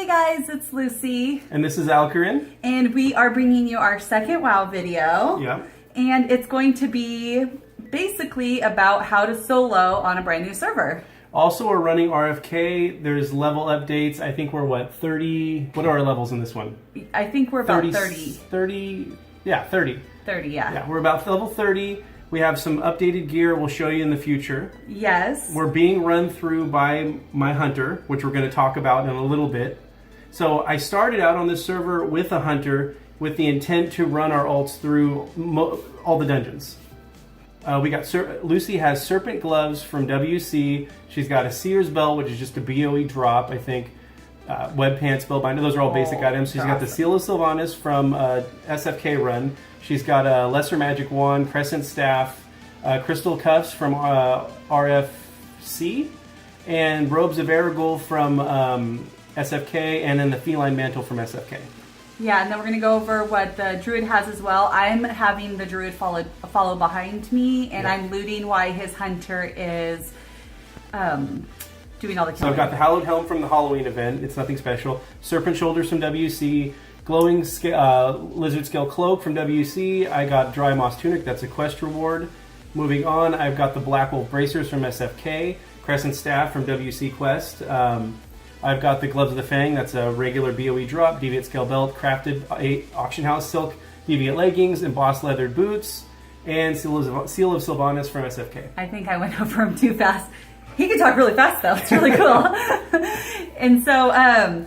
Hey guys, it's Lucy. And this is Alcarin. And we are bringing you our second WoW video. Yeah. And it's going to be basically about how to solo on a brand new server. Also, we're running RFK. There's level updates. I think we're, what, 30? What are our levels in this one? I think we're about 30. 30? Yeah, 30. 30, yeah. Yeah, we're about level 30. We have some updated gear we'll show you in the future. Yes. We're being run through by my hunter, which we're going to talk about in a little bit. So I started out on this server with a hunter with the intent to run our ults through all the dungeons. We got Lucy has Serpent Gloves from WC. She's got a Seer's Belt, which is just a BOE drop, I think. Web Pants, Spellbinder, those are all basic items. She's got the Seal of Sylvanas from SFK run. She's got a Lesser Magic Wand, Crescent Staff, Crystal Cuffs from RFC, and Robes of Erigul from SFK, and then the Feline Mantle from SFK. Yeah, and then we're going to go over what the Druid has as well. I'm having the Druid follow behind me, and I'm looting while his Hunter is doing all the killing. So I've got the Hallowed Helm from the Halloween event. It's nothing special. Serpent Shoulders from WC. Glowing Lizard Scale Cloak from WC. I got Dry Moss Tunic. That's a quest reward. Moving on, I've got the Black Wolf Bracers from SFK. Crescent Staff from WC Quest. I've got the Gloves of the Fang. That's a regular BOE drop. Deviant Scale Belt. Crafted Auction House Silk Deviant Leggings. Embossed Leathered Boots. And Seal of Sylvanas from SFK. I think I went over him too fast. He can talk really fast though. It's really cool. And so,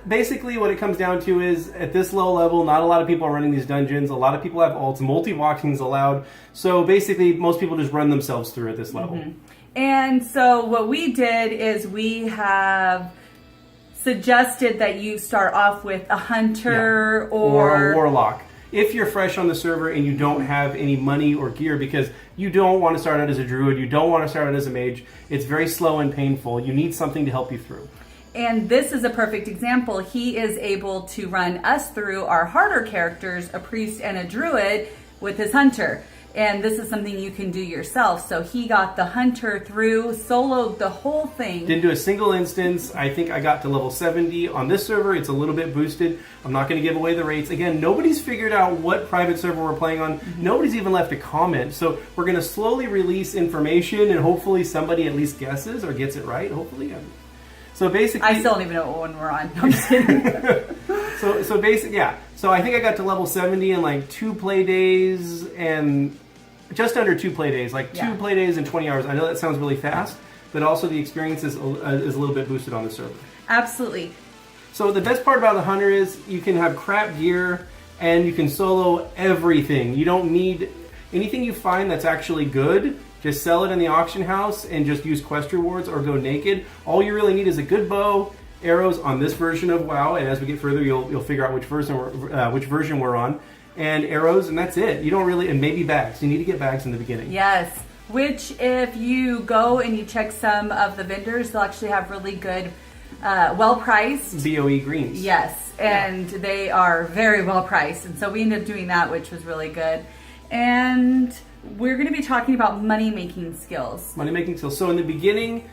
basically what it comes down to is at this low level, not a lot of people are running these dungeons. A lot of people have ults. Multi-walking is allowed. So basically, most people just run themselves through at this level. Mm-hmm. And so what we did is we have suggested that you start off with a hunter or a warlock. If you're fresh on the server and you don't have any money or gear, because you don't want to start out as a druid, you don't want to start out as a mage, it's very slow and painful. You need something to help you through. And this is a perfect example. He is able to run us through our harder characters, a priest and a druid, with his hunter. And this is something you can do yourself. So he got the hunter through, soloed the whole thing. Didn't do a single instance. I think I got to level 70 on this server. It's a little bit boosted. I'm not going to give away the rates. Again, nobody's figured out what private server we're playing on. Mm-hmm. Nobody's even left a comment. So we're going to slowly release information, and hopefully somebody at least guesses or gets it right. Hopefully. So basically, I still don't even know what one we're on. I'm just kidding. So basically, yeah. So I think I got to level 70 in like 2 play days and just under 2 play days, like 2 play days and 20 hours. I know that sounds really fast, but also the experience is a little bit boosted on the server. Absolutely. So the best part about the hunter is you can have crap gear and you can solo everything. You don't need anything you find that's actually good. Just sell it in the auction house and just use quest rewards or go naked. All you really need is a good bow, arrows on this version of WoW, and as we get further, you'll figure out which version we're on. And arrows, and that's it. You don't really, and maybe bags. You need to get bags in the beginning. Yes, which if you go and you check some of the vendors, they'll actually have really good, well-priced BOE greens. Yes, and they are very well-priced. And so we ended up doing that, which was really good. And we're going to be talking about money-making skills. Money-making skills. So in the beginning,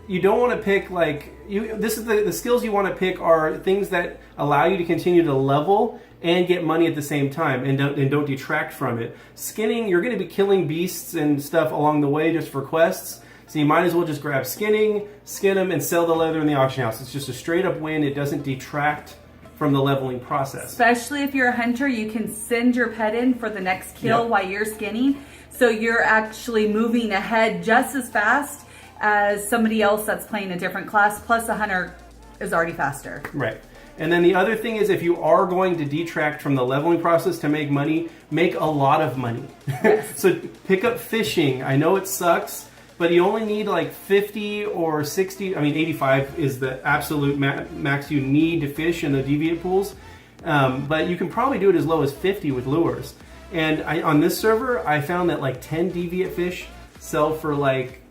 you don't want to pick the skills you want to pick are things that allow you to continue to level and get money at the same time, and don't detract from it. Skinning, you're going to be killing beasts and stuff along the way just for quests, so you might as well just grab skinning, skin them, and sell the leather in the auction house. It's just a straight up win. It doesn't detract from the leveling process. Especially if you're a hunter, you can send your pet in for the next kill while you're skinning, so you're actually moving ahead just as fast as somebody else that's playing a different class, plus the hunter is already faster. Right. And then the other thing is, if you are going to detract from the leveling process to make money, make a lot of money. Yes. So pick up fishing. I know it sucks, but you only need like 50 or 60. I mean, 85 is the absolute max you need to fish in the deviant pools. But you can probably do it as low as 50 with lures. And on this server, I found that like 10 deviant fish sell for like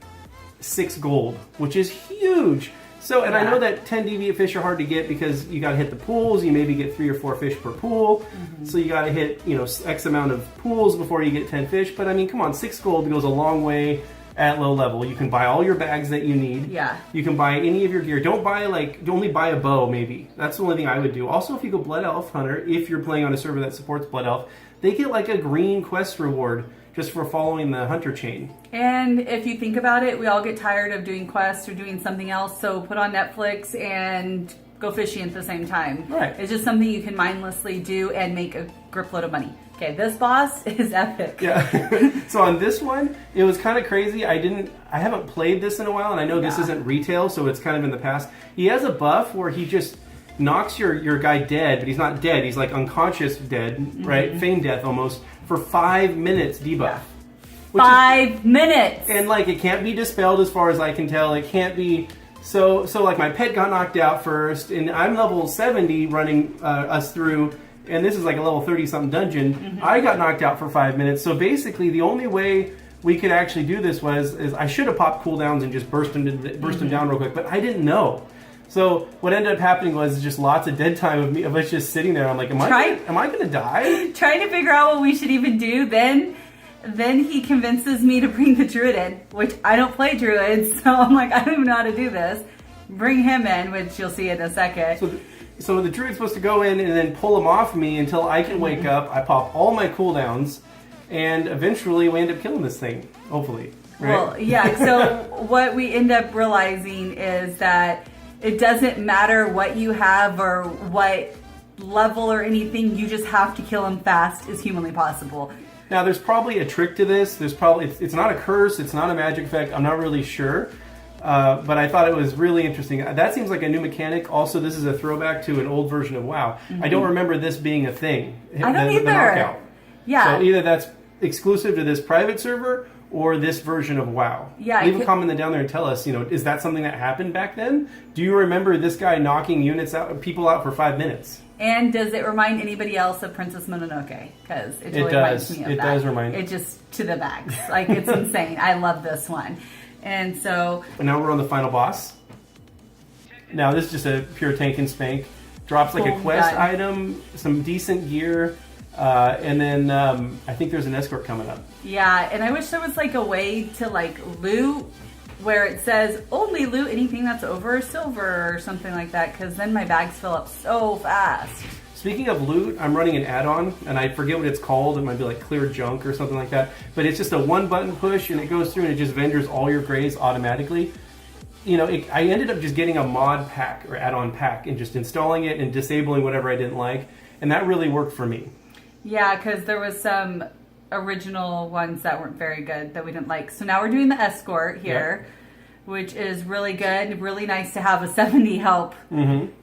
6 gold, which is huge. So, and I know that 10 deviant fish are hard to get because you got to hit the pools. You maybe get 3 or 4 fish per pool. Mm-hmm. So you got to hit, X amount of pools before you get 10 fish. But I mean, come on, 6 gold goes a long way at low level. You can buy all your bags that you need. Yeah. You can buy any of your gear. Don't only buy a bow, maybe. That's the only thing I would do. Also, if you go Blood Elf Hunter, if you're playing on a server that supports Blood Elf, they get like a green quest reward just for following the hunter chain. And if you think about it, we all get tired of doing quests or doing something else, so put on Netflix and go fishing at the same time. Right. It's just something you can mindlessly do and make a grip load of money. Okay, this boss is epic. Yeah. So on this one, it was kind of crazy. I haven't played this in a while, and I know this isn't retail, so it's kind of in the past. He has a buff where he just knocks your guy dead, but he's not dead. He's like unconscious dead, right? Feign death almost, for 5 minutes debuff. Yeah. 5 minutes! And like, it can't be dispelled as far as I can tell. It can't be... So like, my pet got knocked out first, and I'm level 70 running us through, and this is like a level 30-something dungeon. I got knocked out for 5 minutes. So basically, the only way we could actually do this is I should have popped cooldowns and just burst them down real quick, but I didn't know. So what ended up happening was just lots of dead time of us just sitting there. I'm like, am I going to die? Trying to figure out what we should even do. Then he convinces me to bring the druid in, which I don't play druids, so I'm like, I don't even know how to do this. Bring him in, which you'll see in a second. So the druid's supposed to go in and then pull him off me until I can wake up. I pop all my cooldowns, and eventually we end up killing this thing, hopefully. Right? Well, yeah, so what we end up realizing is that it doesn't matter what you have or what level or anything, you just have to kill him fast as humanly possible. Now, there's probably a trick to this. It's not a curse, it's not a magic effect, I'm not really sure. But I thought it was really interesting. That seems like a new mechanic. Also, this is a throwback to an old version of WoW. I don't remember this being a thing. I don't either. The knockout. Yeah. So either that's exclusive to this private server or this version of WoW. Yeah. Leave a comment down there and tell us, is that something that happened back then? Do you remember this guy knocking people out for 5 minutes? And does it remind anybody else of Princess Mononoke? Because it totally reminds me of that. It does remind. It just to the max. Like, it's insane. I love this one. And so... And now we're on the final boss. Now this is just a pure tank and spank. Drops like a quest item, some decent gear, and then I think there's an escort coming up. Yeah, and I wish there was like a way to like loot where it says only loot anything that's over silver or something like that, because then my bags fill up so fast. Speaking of loot, I'm running an add-on, and I forget what it's called. It might be like Clear Junk or something like that. But it's just a one-button push, and it goes through and it just vendors all your grays automatically. I ended up just getting a mod pack or add-on pack and just installing it and disabling whatever I didn't like, and that really worked for me. Yeah, because there was some original ones that weren't very good that we didn't like. So now we're doing the escort here, which is really good. Really nice to have a 70 help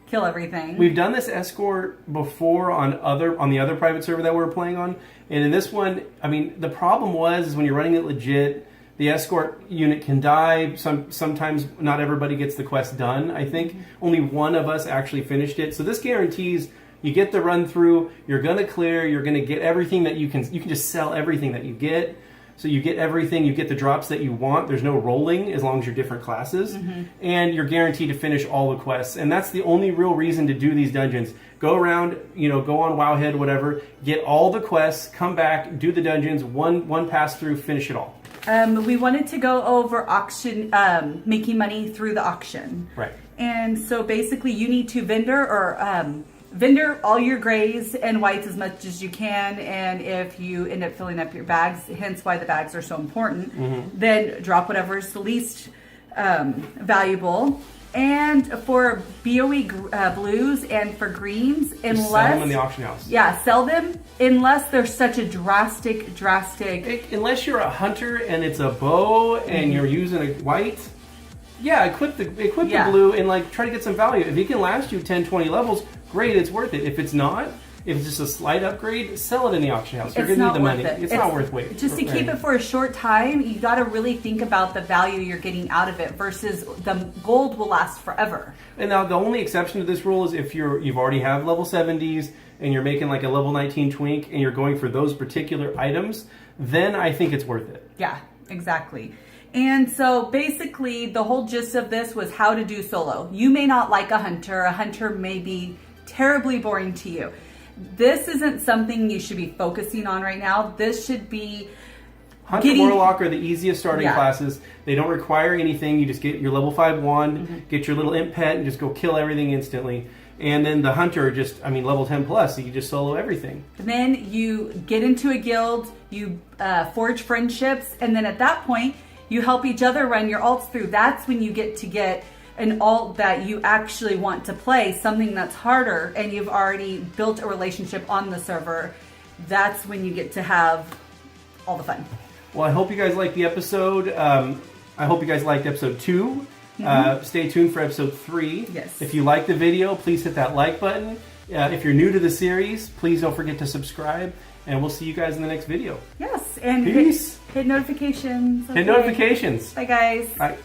kill everything. We've done this escort before on the other private server that we were playing on, and in this one, I mean, the problem was when you're running it legit, the escort unit can die. Sometimes not everybody gets the quest done. I think only one of us actually finished it. So this guarantees you get the run through, you're going to clear, you're going to get everything that you can just sell everything that you get. So you get everything, you get the drops that you want. There's no rolling as long as you're different classes. And you're guaranteed to finish all the quests. And that's the only real reason to do these dungeons. Go around, go on Wowhead, whatever, get all the quests, come back, do the dungeons, one pass through, finish it all. We wanted to go over auction, making money through the auction. Right. And so basically you need to vendor all your grays and whites as much as you can, and if you end up filling up your bags, hence why the bags are so important, then drop whatever is the least valuable. And for BOE blues and for greens, just sell them in the auction house. Yeah, sell them unless there's such a drastic... Unless you're a hunter and it's a bow and you're using a white, equip the blue and like try to get some value. If it can last you 10, 20 levels, great, it's worth it. If it's not, if it's just a slight upgrade, sell it in the auction house. You're going to need the money. It's not worth waiting. Just to keep it for a short time, you got to really think about the value you're getting out of it versus the gold will last forever. And now the only exception to this rule is if you've already have level 70s and you're making like a level 19 twink and you're going for those particular items, then I think it's worth it. Yeah, exactly. And so basically the whole gist of this was how to do solo. You may not like a hunter. A hunter may be terribly boring to you. This isn't something you should be focusing on right now. This should be Hunter Warlock are the easiest starting classes. They don't require anything. You just get your level 5 wand, get your little imp pet, and just go kill everything instantly. And then the Hunter level 10 plus, so you just solo everything. And then you get into a guild, you forge friendships, and then at that point, you help each other run your alts through. That's when you get an alt that you actually want to play, something that's harder, and you've already built a relationship on the server. That's when you get to have all the fun. Well, I hope you guys liked the episode. I hope you guys liked episode 2. Stay tuned for episode 3. Yes. If you like the video, please hit that like button. If you're new to the series, please don't forget to subscribe. And we'll see you guys in the next video. Yes. And peace. Hit notifications. Okay. Hit notifications. Bye, guys. Bye.